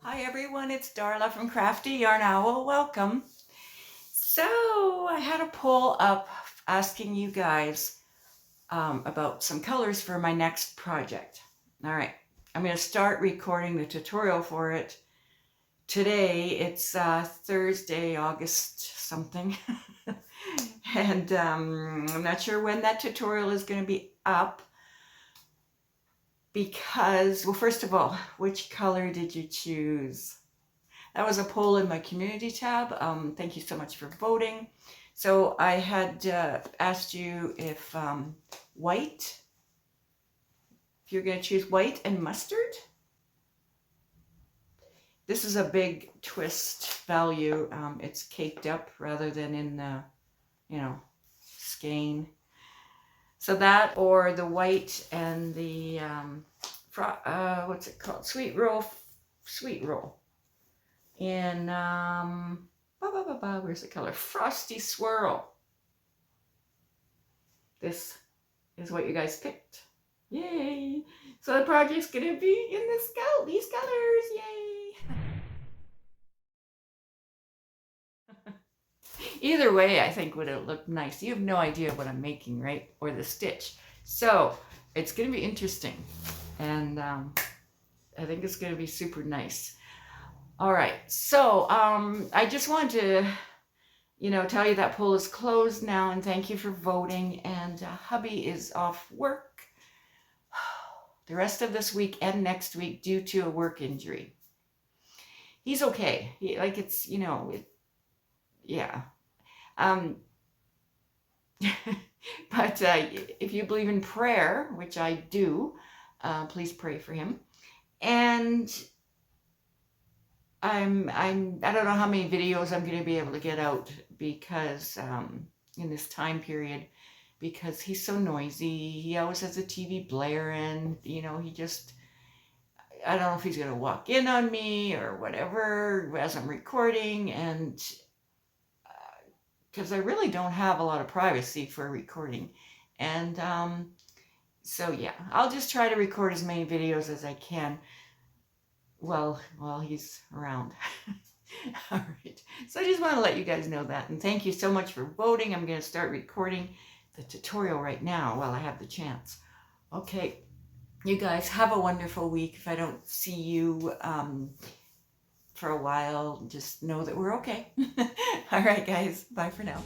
Hi everyone, it's Darla from crafty.yarn.owl. Welcome. So I had a poll up asking you guys about some colors for my next project. All right, I'm going to start recording the tutorial for it today. It's Thursday, August something. And I'm not sure when that tutorial is going to be up. Because, well, first of all, which color did you choose? That was a poll in my community tab. Thank you so much for voting. So I had asked you if white, if you're going to choose white and mustard. This is a big twist value. It's caked up rather than in the, skein. So that, or the white and the, what's it called? Sweet roll. In, where's the color? Frosty Swirl. This is what you guys picked. Yay! So the project's gonna be in these colors. Yay! Either way, I think would it look nice. You have no idea what I'm making, right? Or the stitch. So it's going to be interesting. And I think it's going to be super nice. All right. So I just wanted to, tell you that poll is closed now. And thank you for voting. And hubby is off work the rest of this week and next week due to a work injury. He's okay. Yeah. But if you believe in prayer, which I do, please pray for him. And I don't know how many videos I'm going to be able to get out because in this time period, because he's so noisy. He always has the TV blaring. He just, I don't know if he's going to walk in on me or whatever as I'm recording, and because I really don't have a lot of privacy for recording. And so yeah, I'll just try to record as many videos as I can while he's around. All right, so I just want to let you guys know that, and thank you so much for voting. I'm going to start recording the tutorial right now while I have the chance. Okay, you guys have a wonderful week. If I don't see you for a while, just know that we're okay. All right, guys. Bye for now.